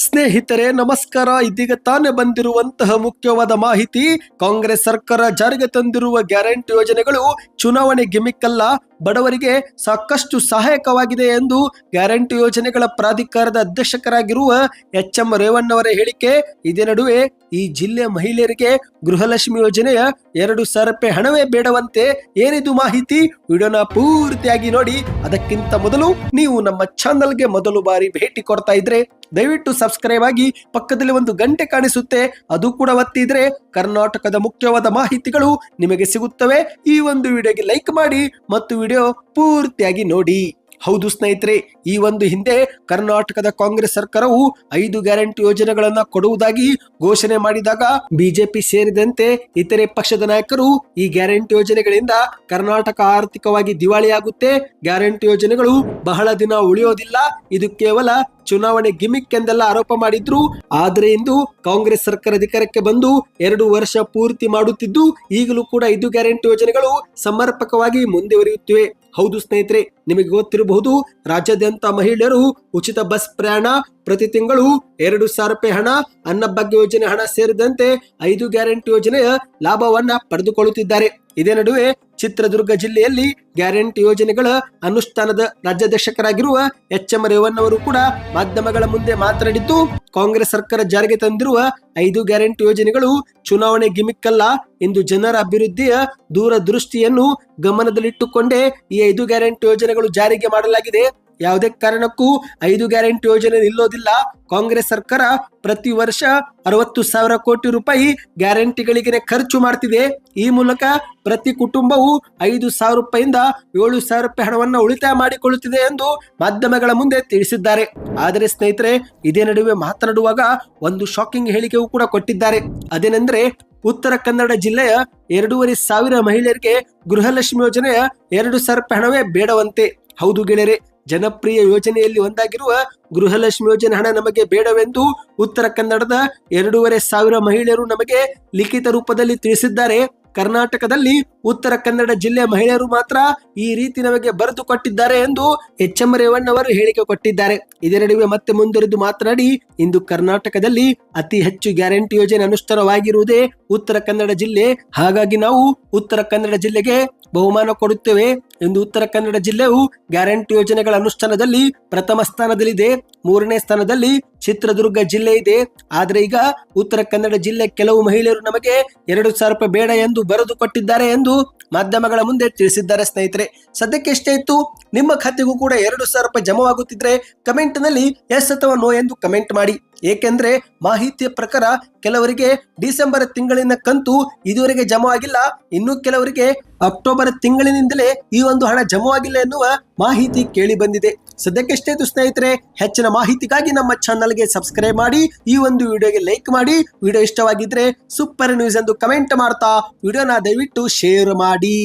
ಸ್ನೇಹಿತರೆ ನಮಸ್ಕಾರ. ಇದೀಗ ತಾನೇ ಬಂದಿರುವಂತಹ ಮುಖ್ಯವಾದ ಮಾಹಿತಿ. ಕಾಂಗ್ರೆಸ್ ಸರ್ಕಾರ ಜಾರಿಗೆ ತಂದಿರುವ ಗ್ಯಾರಂಟಿ ಯೋಜನೆಗಳು ಚುನಾವಣೆ ಗಿಮಿಕ್ ಅಲ್ಲ, ಬಡವರಿಗೆ ಸಾಕಷ್ಟು ಸಹಾಯಕವಾಗಿದೆ ಎಂದು ಗ್ಯಾರಂಟಿ ಯೋಜನೆಗಳ ಪ್ರಾಧಿಕಾರದ ಅಧ್ಯಕ್ಷರಾಗಿರುವ ಎಚ್.ಎಂ. ರೇವಣ್ಣವರ ಹೇಳಿಕೆ. ಇದೇ ನಡುವೆ ಈ ಜಿಲ್ಲೆಯ ಮಹಿಳೆಯರಿಗೆ ಗೃಹಲಕ್ಷ್ಮಿ ಯೋಜನೆಯ 2,000 ರೂಪಾಯಿ ಹಣವೇ ಬೇಡವಂತೆ. ಏನಿದು ಮಾಹಿತಿ? ವಿಡಿಯೋನ ಪೂರ್ತಿಯಾಗಿ ನೋಡಿ. ಅದಕ್ಕಿಂತ ಮೊದಲು ನೀವು ನಮ್ಮ ಚಾನಲ್ಗೆ ಮೊದಲು ಬಾರಿ ಭೇಟಿ ಕೊಡ್ತಾ ಇದ್ರೆ ದಯವಿಟ್ಟು ಸಬ್ಸ್ಕ್ರೈಬ್ ಆಗಿ, ಪಕ್ಕದಲ್ಲಿ ಒಂದು ಗಂಟೆ ಕಾಣಿಸುತ್ತೆ ಅದು ಕೂಡ ಒತ್ತಿದ್ರೆ ಕರ್ನಾಟಕದ ಮುಖ್ಯವಾದ ಮಾಹಿತಿಗಳು ನಿಮಗೆ ಸಿಗುತ್ತವೆ. ಈ ಒಂದು ವಿಡಿಯೋಗೆ ಲೈಕ್ ಮಾಡಿ ಮತ್ತು ವಿಡಿಯೋ ಪೂರ್ತಿಯಾಗಿ ನೋಡಿ. ಹೌದು ಸ್ನೇಹಿತರೆ, ಈ ಒಂದು ಹಿಂದೆ ಕರ್ನಾಟಕದ ಕಾಂಗ್ರೆಸ್ ಸರ್ಕಾರವು 5 ಗ್ಯಾರಂಟಿ ಯೋಜನೆಗಳನ್ನ ಕೊಡುವುದಾಗಿ ಘೋಷಣೆ ಮಾಡಿದಾಗ ಬಿಜೆಪಿ ಸೇರಿದಂತೆ ಇತರೆ ಪಕ್ಷದ ನಾಯಕರು ಈ ಗ್ಯಾರಂಟಿ ಯೋಜನೆಗಳಿಂದ ಕರ್ನಾಟಕ ಆರ್ಥಿಕವಾಗಿ ದಿವಾಳಿಯಾಗುತ್ತೆ, ಗ್ಯಾರಂಟಿ ಯೋಜನೆಗಳು ಬಹಳ ದಿನ ಉಳಿಯೋದಿಲ್ಲ, ಇದು ಕೇವಲ ಚುನಾವಣೆ ಗಿಮಿಕ್ ಎಂದೆಲ್ಲ ಆರೋಪ ಮಾಡಿದ್ರು. ಆದ್ರೆ ಇಂದು ಕಾಂಗ್ರೆಸ್ ಸರ್ಕಾರ ಅಧಿಕಾರಕ್ಕೆ ಬಂದು 2 ವರ್ಷ ಪೂರ್ತಿ ಮಾಡುತ್ತಿದ್ದು ಈಗಲೂ ಕೂಡ 5 ಗ್ಯಾರಂಟಿ ಯೋಜನೆಗಳು ಸಮರ್ಪಕವಾಗಿ ಮುಂದುವರಿಯುತ್ತಿವೆ. ಹೌದು ಸ್ನೇಹಿತರೆ, ನಿಮಗೆ ಗೊತ್ತಿರಬಹುದು, ರಾಜ್ಯಾದ್ಯಂತ ಮಹಿಳೆಯರು ಉಚಿತ ಬಸ್ ಪ್ರಯಾಣ, ಪ್ರತಿ ತಿಂಗಳು 2,000 ರೂಪಾಯಿ ಹಣ, ಅನ್ನಭಾಗ್ಯ ಯೋಜನೆ ಹಣ ಸೇರಿದಂತೆ 5 ಗ್ಯಾರಂಟಿ ಯೋಜನೆಯ ಲಾಭವನ್ನ ಪಡೆದುಕೊಳ್ಳುತ್ತಿದ್ದಾರೆ. ಇದೇ ನಡುವೆ ಚಿತ್ರದುರ್ಗ ಜಿಲ್ಲೆಯಲ್ಲಿ ಗ್ಯಾರಂಟಿ ಯೋಜನೆಗಳ ಅನುಷ್ಠಾನದ ರಾಜ್ಯಾಧ್ಯಕ್ಷರಾಗಿರುವ ಎಚ್.ಎಂ. ರೇವಣ್ಣವರು ಕೂಡ ಮಾಧ್ಯಮಗಳ ಮುಂದೆ ಮಾತನಾಡಿದ್ದು, ಕಾಂಗ್ರೆಸ್ ಸರ್ಕಾರ ಜಾರಿಗೆ ತಂದಿರುವ 5 ಗ್ಯಾರಂಟಿ ಯೋಜನೆಗಳು ಚುನಾವಣೆ ಗಿಮಿಕ್ ಅಲ್ಲ, ಇಂದು ಜನರ ಅಭಿವೃದ್ಧಿಯ ದೂರದೃಷ್ಟಿಯನ್ನು ಗಮನದಲ್ಲಿಟ್ಟುಕೊಂಡೇ ಈ 5 ಗ್ಯಾರಂಟಿ ಯೋಜನೆಗಳು ಜಾರಿಗೆ ಮಾಡಲಾಗಿದೆ. ಯಾವುದೇ ಕಾರಣಕ್ಕೂ 5 ಗ್ಯಾರಂಟಿ ಯೋಜನೆ ನಿಲ್ಲೋದಿಲ್ಲ. ಕಾಂಗ್ರೆಸ್ ಸರ್ಕಾರ ಪ್ರತಿ ವರ್ಷ 60,000 ಕೋಟಿ ರೂಪಾಯಿ ಗ್ಯಾರಂಟಿಗಳಿಗೆ ಖರ್ಚು ಮಾಡ್ತಿದೆ. ಈ ಮೂಲಕ ಪ್ರತಿ ಕುಟುಂಬವು 5,000 ರೂಪಾಯಿಂದ 7,000 ರೂಪಾಯಿ ಹಣವನ್ನು ಉಳಿತಾಯ ಮಾಡಿಕೊಳ್ಳುತ್ತಿದೆ ಎಂದು ಮಾಧ್ಯಮಗಳ ಮುಂದೆ ತಿಳಿಸಿದ್ದಾರೆ. ಆದರೆ ಸ್ನೇಹಿತರೆ, ಇದೇ ನಡುವೆ ಮಾತನಾಡುವಾಗ ಒಂದು ಶಾಕಿಂಗ್ ಹೇಳಿಕೆಯೂ ಕೂಡ ಕೊಟ್ಟಿದ್ದಾರೆ. ಅದೇನೆಂದ್ರೆ, ಉತ್ತರ ಕನ್ನಡ ಜಿಲ್ಲೆಯ 2,500 ಮಹಿಳೆಯರಿಗೆ ಗೃಹಲಕ್ಷ್ಮಿ ಯೋಜನೆಯ 2,000 ರೂಪಾಯಿ ಹಣವೇ ಬೇಡವಂತೆ. ಹೌದು ಗೆಳೆಯರೆ, ಜನಪ್ರಿಯ ಯೋಜನೆಯಲ್ಲಿ ಒಂದಾಗಿರುವ ಗೃಹಲಕ್ಷ್ಮಿ ಯೋಜನೆ ಹಣ ನಮಗೆ ಬೇಡವೆಂದು ಉತ್ತರ ಕನ್ನಡದ 2,500 ಮಹಿಳೆಯರು ನಮಗೆ ಲಿಖಿತ ರೂಪದಲ್ಲಿ ತಿಳಿಸಿದ್ದಾರೆ. ಕರ್ನಾಟಕದಲ್ಲಿ ಉತ್ತರ ಕನ್ನಡ ಜಿಲ್ಲೆಯ ಮಹಿಳೆಯರು ಮಾತ್ರ ಈ ರೀತಿ ನಮಗೆ ಬರೆದು ಕೊಟ್ಟಿದ್ದಾರೆ ಎಂದು ಎಚ್.ಎಂ. ರೇವಣ್ಣವರು ಹೇಳಿಕೆ ಕೊಟ್ಟಿದ್ದಾರೆ. ಇದೇ ನಡುವೆ ಮತ್ತೆ ಮುಂದುವರೆದು ಮಾತನಾಡಿ, ಇಂದು ಕರ್ನಾಟಕದಲ್ಲಿ ಅತಿ ಹೆಚ್ಚು ಗ್ಯಾರಂಟಿ ಯೋಜನೆ ಅನುಷ್ಠಾನವಾಗಿರುವುದೇ ಉತ್ತರ ಕನ್ನಡ ಜಿಲ್ಲೆ. ಹಾಗಾಗಿ ನಾವು ಉತ್ತರ ಕನ್ನಡ ಜಿಲ್ಲೆಗೆ ಬಹುಮಾನ ಕೊಡುತ್ತೇವೆ ಎಂದು ಉತ್ತರ ಕನ್ನಡ ಜಿಲ್ಲೆಯು ಗ್ಯಾರಂಟಿ ಯೋಜನೆಗಳ ಅನುಷ್ಠಾನದಲ್ಲಿ ಪ್ರಥಮ ಸ್ಥಾನದಲ್ಲಿದೆ. 3ನೇ ಸ್ಥಾನದಲ್ಲಿ ಚಿತ್ರದುರ್ಗ ಜಿಲ್ಲೆ ಇದೆ. ಆದ್ರೆ ಈಗ ಉತ್ತರ ಕನ್ನಡ ಜಿಲ್ಲೆ ಕೆಲವು ಮಹಿಳೆಯರು ನಮಗೆ 2,000 ರೂಪಾಯಿ ಬೇಡ ಎಂದು ಬರೆದು ಕೊಟ್ಟಿದ್ದಾರೆ ಎಂದು ಮಾಧ್ಯಮಗಳ ಮುಂದೆ ತಿಳಿಸಿದ್ದಾರೆ. ಸ್ನೇಹಿತರೆ, ಸದ್ಯಕ್ಕೆ ಎಷ್ಟೇ ಇತ್ತು, ನಿಮ್ಮ ಖಾತೆಗೂ ಕೂಡ 2,000 ರೂಪಾಯಿ ಜಮವಾಗುತ್ತಿದ್ರೆ ಕಮೆಂಟ್ ನಲ್ಲಿ ಎಸ್ ಅಥವಾ ನೋ ಎಂದು ಕಮೆಂಟ್ ಮಾಡಿ. ಏಕೆಂದ್ರೆ ಮಾಹಿತಿಯ ಪ್ರಕಾರ ಕೆಲವರಿಗೆ ಡಿಸೆಂಬರ್ ತಿಂಗಳಿನ ಕಂತು ಇದುವರೆಗೆ ಜಮವಾಗಿಲ್ಲ, ಇನ್ನು ಕೆಲವರಿಗೆ ಅಕ್ಟೋಬರ್ ತಿಂಗಳಿನಿಂದಲೇ ಈ ಒಂದು ಹಣ ಜಮವಾಗಿಲ್ಲ ಎನ್ನುವ ಮಾಹಿತಿ ಕೇಳಿ ಬಂದಿದೆ. ಸದ್ಯಕ್ಕೆ ಎಷ್ಟೇ ಇತ್ತು ಸ್ನೇಹಿತರೆ, ಹೆಚ್ಚಿನ ಮಾಹಿತಿಗಾಗಿ ನಮ್ಮ ಚಾನಲ್ಗೆ ಸಬ್ಸ್ಕ್ರೈಬ್ ಮಾಡಿ, ಈ ಒಂದು ವಿಡಿಯೋಗೆ ಲೈಕ್ ಮಾಡಿ, ವಿಡಿಯೋ ಇಷ್ಟವಾಗಿದ್ರೆ ಸೂಪರ್ ನ್ಯೂಸ್ ಎಂದು ಕಮೆಂಟ್ ಮಾಡ್ತಾ ವಿಡಿಯೋನ ದಯವಿಟ್ಟು ಶೇರ್ ಮಾಡಿ.